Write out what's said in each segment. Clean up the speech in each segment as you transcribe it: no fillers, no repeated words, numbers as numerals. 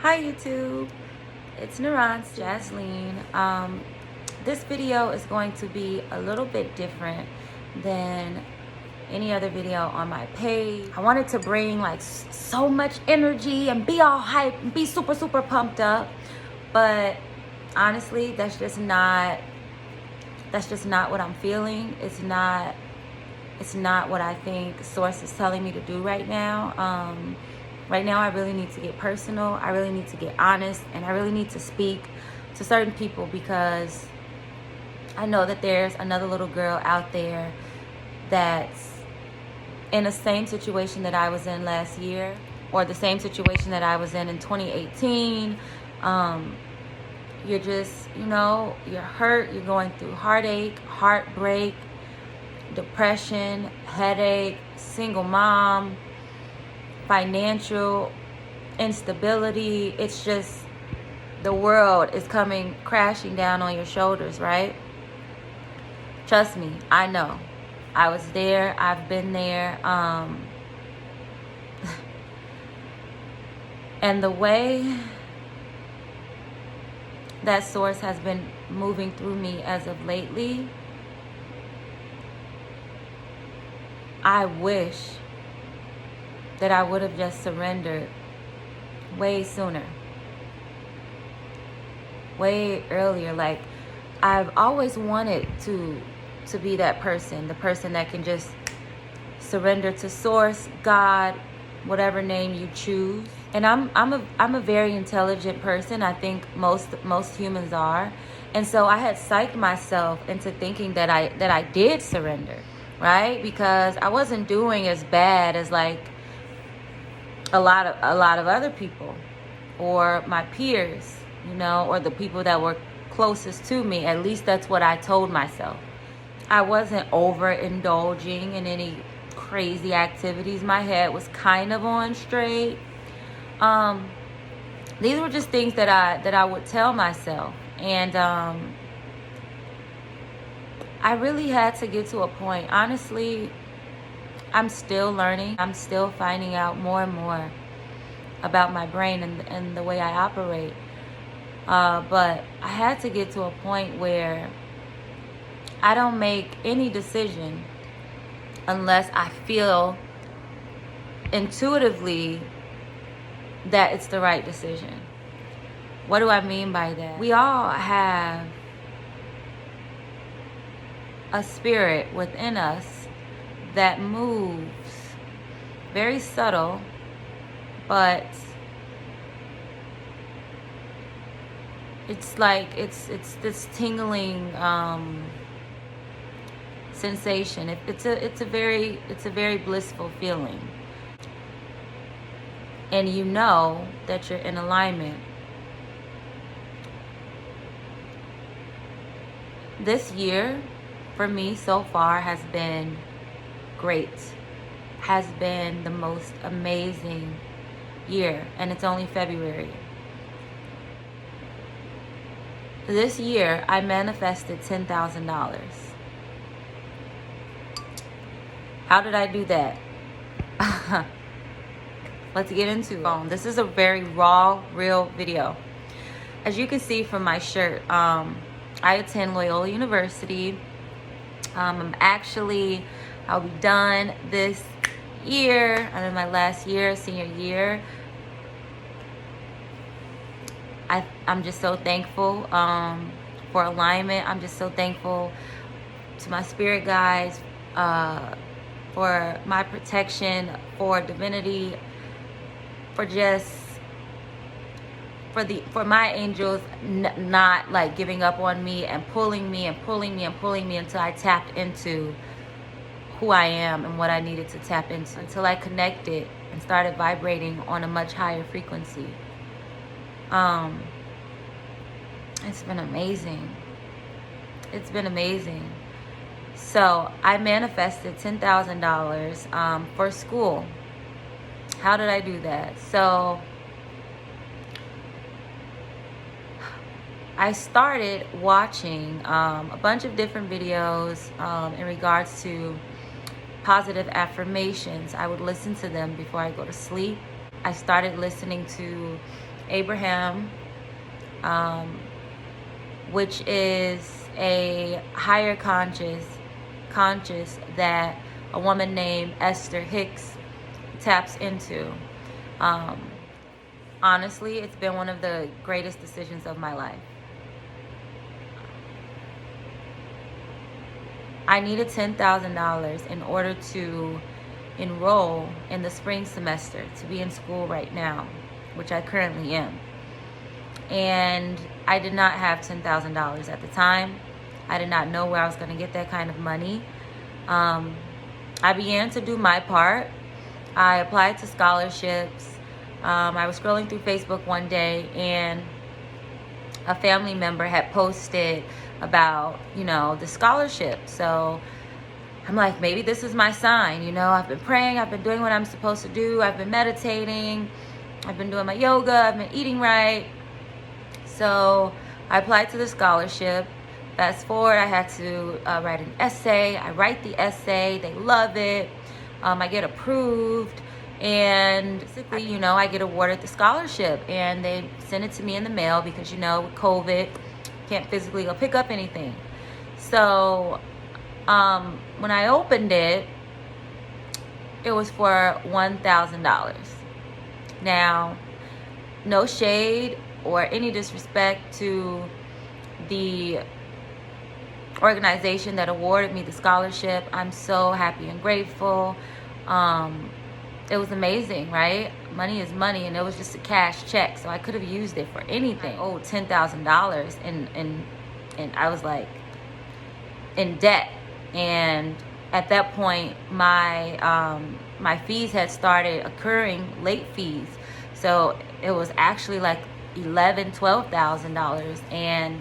Hi YouTube, it's Naronci, Jasleen. This video is going to be a little bit different than any other video on my page. I wanted to bring like so much energy and be all hype and be super pumped up, but honestly that's just not what I'm feeling. It's not what I think Source is telling me to do right now. Right now, I really need to get personal. I really need to get honest, and I really need to speak to certain people because I know that there's another little girl out there that's in the same situation that I was in last year, or the same situation that I was in 2018. You're just, you're hurt. You're going through heartache, heartbreak, depression, headache, single mom, financial instability. It's just the world is coming crashing down on your shoulders, right? Trust me, I know. I was there. I've been there. And the way that Source has been moving through me as of lately, I wish that I would have just surrendered way sooner, way earlier. Like, I've always wanted to be that person, the person that can just surrender to Source, God, whatever name you choose. And I'm a very intelligent person. I think most humans are. And so I had psyched myself into thinking that I did surrender, right? Because I wasn't doing as bad as like a lot of other people or my peers, or the people that were closest to me. At least that's what I told myself. I wasn't overindulging in any crazy activities. My head was kind of on straight. These were just things that I would tell myself. And I really had to get to a point. Honestly, I'm still learning. I'm still finding out more and more about my brain and the way I operate. But I had to get to a point where I don't make any decision unless I feel intuitively that it's the right decision. What do I mean by that? We all have a spirit within us that moves, very subtle, but it's like it's this tingling sensation. It's a very blissful feeling, and you know that you're in alignment. This year for me so far has been great, has been the most amazing year, and it's only February. This year I manifested $10,000. How did I do that? Let's get into it. This is a very raw, real video. As you can see from my shirt, I attend Loyola University. I'll be done this year. I'm in my last year, senior year. I'm just so thankful for alignment. I'm just so thankful to my spirit guides, for my protection, for divinity, for my angels not like giving up on me and pulling me until I tapped into who I am and what I needed to tap into, until I connected and started vibrating on a much higher frequency. It's been amazing. It's been amazing. So I manifested $10,000 for school. How did I do that? So I started watching a bunch of different videos in regards to positive affirmations. I would listen to them before I go to sleep. I started listening to Abraham, which is a higher conscious that a woman named Esther Hicks taps into. Honestly, it's been one of the greatest decisions of my life. I needed $10,000 in order to enroll in the spring semester, to be in school right now, which I currently am. And I did not have $10,000 at the time. I did not know where I was going to get that kind of money. I began to do my part. I applied to scholarships. I was scrolling through Facebook one day, and a family member had posted about, the scholarship. So I'm like, maybe this is my sign. I've been praying. I've been doing what I'm supposed to do. I've been meditating. I've been doing my yoga. I've been eating right. So I applied to the scholarship. Fast forward, I had to write an essay. I write the essay. They love it. I get approved. And basically, I get awarded the scholarship. And they send it to me in the mail because, with COVID, can't physically go pick up anything. So when I opened it, it was for $1,000. Now, no shade or any disrespect to the organization that awarded me the scholarship. I'm so happy and grateful. It was amazing, right? Money is money, and it was just a cash check, so I could have used it for anything. I owed $10,000, and I was like in debt. And at that point, my fees had started occurring, late fees. So it was actually like $12,000, and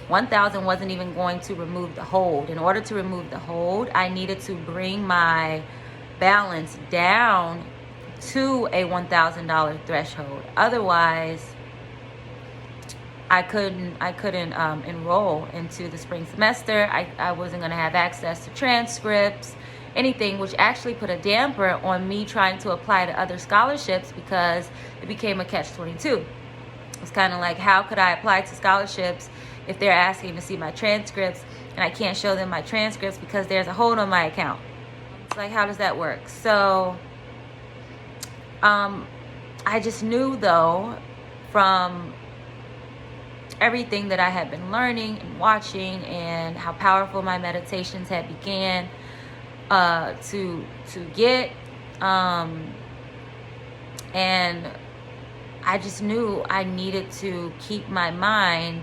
$1,000 wasn't even going to remove the hold. In order to remove the hold, I needed to bring my balance down to a $1,000 threshold. Otherwise, I couldn't enroll into the spring semester. I wasn't going to have access to transcripts, anything, which actually put a damper on me trying to apply to other scholarships because it became a catch-22. It's kind of like, how could I apply to scholarships if they're asking to see my transcripts and I can't show them my transcripts because there's a hold on my account? It's like, how does that work? So I just knew, though, from everything that I had been learning and watching, and how powerful my meditations had began to get, and I just knew I needed to keep my mind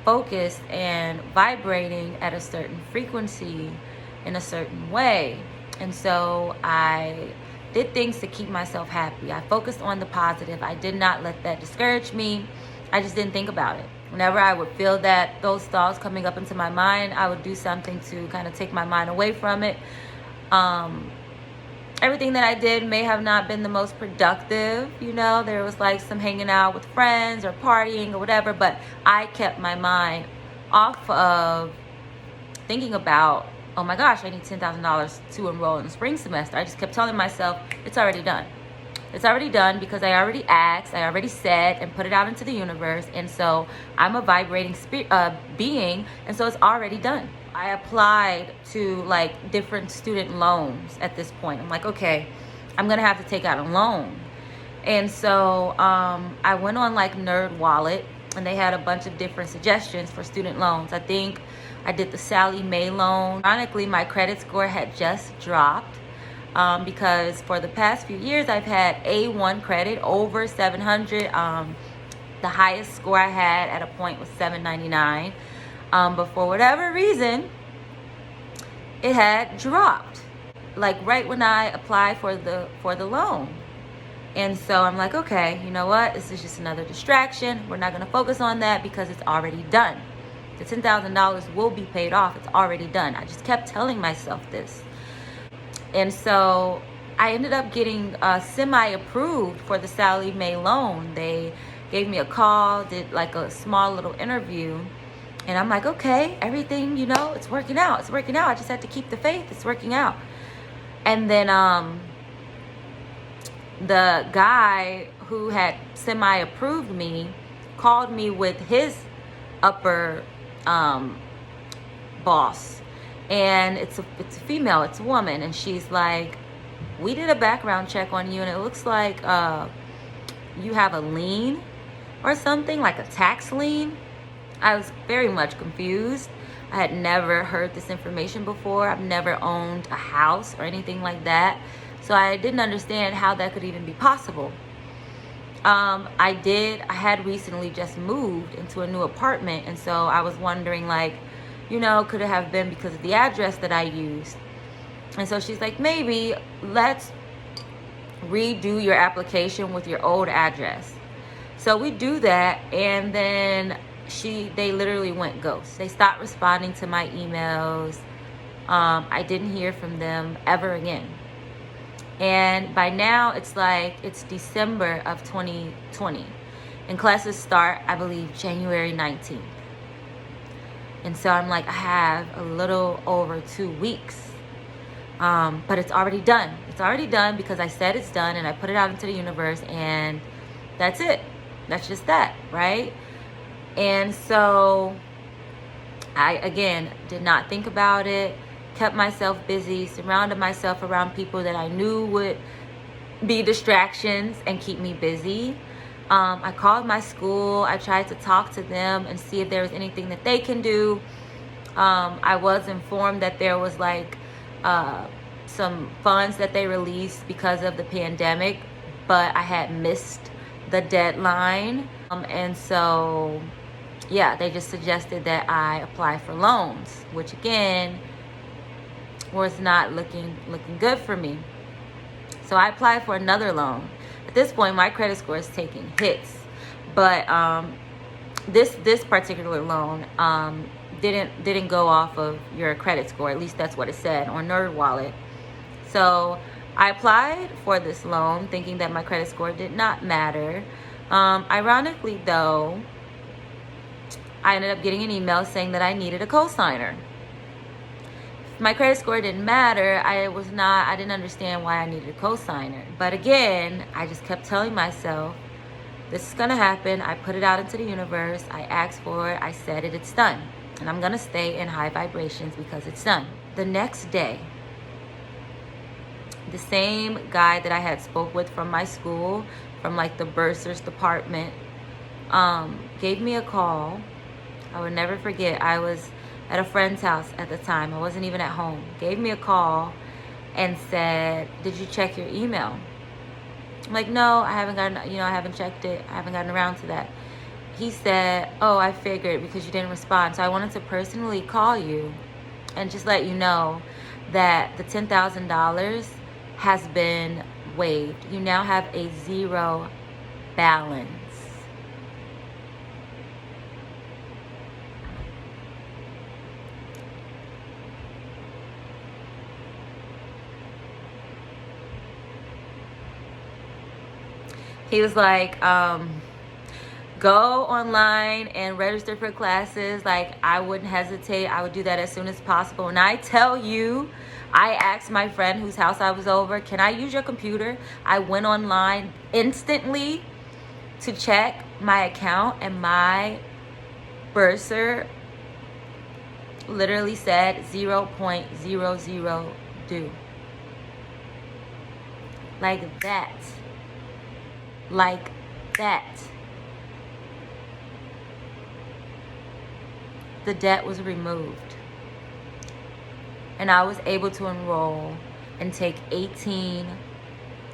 focused and vibrating at a certain frequency in a certain way. And so I did things to keep myself happy. I focused on the positive. I did not let that discourage me. I just didn't think about it. Whenever I would feel that those thoughts coming up into my mind, I would do something to kind of take my mind away from it. Everything that I did may have not been the most productive. There was like some hanging out with friends or partying or whatever, but I kept my mind off of thinking about, oh my gosh, I need $10,000 to enroll in the spring semester. I just kept telling myself, it's already done. It's already done because I already asked, I already said, and put it out into the universe. And so I'm a vibrating being, and so it's already done. I applied to like different student loans at this point. I'm like, okay, I'm gonna have to take out a loan. And so I went on like Nerd Wallet, and they had a bunch of different suggestions for student loans. I think I did the Sally Mae loan. Ironically, my credit score had just dropped. Because for the past few years I've had A1 credit over 700. The highest score I had at a point was 799. But for whatever reason, it had dropped, like right when I applied for the loan. And so I'm like, okay, you know what? This is just another distraction. We're not going to focus on that because it's already done. The $10,000 will be paid off. It's already done. I just kept telling myself this. And so I ended up getting semi-approved for the Sally Mae loan. They gave me a call, did like a small little interview. And I'm like, okay, everything, it's working out. It's working out. I just had to keep the faith. It's working out. And then the guy who had semi-approved me called me with his upper boss, and it's a female, it's a woman, and she's like, we did a background check on you and it looks like you have a lien or something, like a tax lien. I was very much confused. I had never heard this information before. I've never owned a house or anything like that, so I didn't understand how that could even be possible. I had recently just moved into a new apartment, and so I was wondering, like, you know, could it have been because of the address that I used? And so she's like, maybe let's redo your application with your old address. So we do that, and then they literally went ghost. They stopped responding to my emails. I didn't hear from them ever again. And by now it's December of 2020, and classes start, I believe, January 19th. And so I'm like, I have a little over 2 weeks. But it's already done. It's already done because I said it's done and I put it out into the universe, and that's it. That's just that, right? And so I, again, did not think about it, kept myself busy, surrounded myself around people that I knew would be distractions and keep me busy. I called my school. I tried to talk to them and see if there was anything that they can do. I was informed that there was some funds that they released because of the pandemic, but I had missed the deadline. And so, yeah, they just suggested that I apply for loans, which again was not looking good for me. So I applied for another loan. At this point, my credit score is taking hits, but this particular loan didn't go off of your credit score. At least that's what it said on NerdWallet. So I applied for this loan thinking that my credit score did not matter. Ironically, though, I ended up getting an email saying that I needed a cosigner. My credit score didn't matter. I didn't understand why I needed a cosigner. But again, I just kept telling myself, this is gonna happen. I put it out into the universe. I asked for it. I said it. It's done. And I'm gonna stay in high vibrations because it's done. The next day, the same guy that I had spoke with from my school, from the bursars department, gave me a call. I would never forget. I was at a friend's house at the time. I wasn't even at home. Gave me a call and said, did you check your email? I'm like, no, I haven't checked it. I haven't gotten around to that. He said, oh, I figured because you didn't respond. So I wanted to personally call you and just let you know that the $10,000 has been waived. You now have a zero balance. He was like, go online and register for classes. I wouldn't hesitate. I would do that as soon as possible. And I tell you, I asked my friend whose house I was over, can I use your computer? I went online instantly to check my account, and my bursar literally said 0.00 due. Like that. Like that. The debt was removed. And I was able to enroll and take 18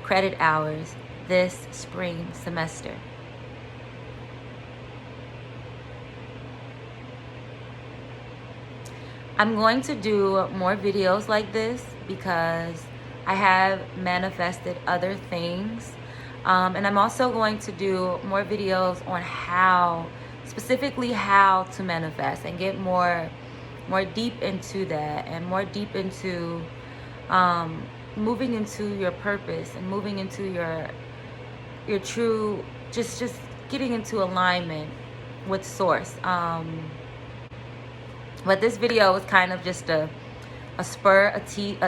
credit hours this spring semester. I'm going to do more videos like this because I have manifested other things. And I'm also going to do more videos on specifically how to manifest, and get more deep into that, and more deep into moving into your purpose and moving into your true, just getting into alignment with source. But this video was kind of just a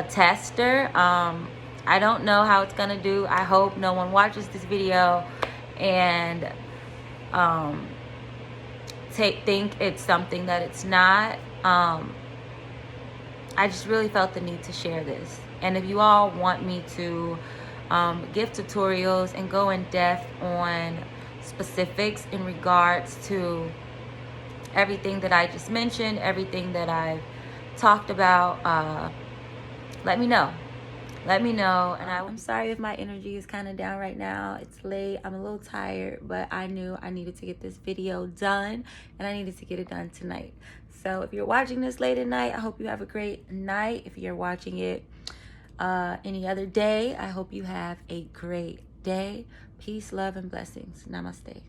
tester. I don't know how it's gonna do. I hope no one watches this video and think it's something that it's not. I just really felt the need to share this. And if you all want me to give tutorials and go in depth on specifics in regards to everything that I just mentioned, everything that I've talked about, let me know. Let me know. And I'm sorry if my energy is kind of down right now. It's late. I'm a little tired, but I knew I needed to get this video done, and I needed to get it done tonight. So if you're watching this late at night, I hope you have a great night. If you're watching it any other day, I hope you have a great day. Peace, love, and blessings. Namaste.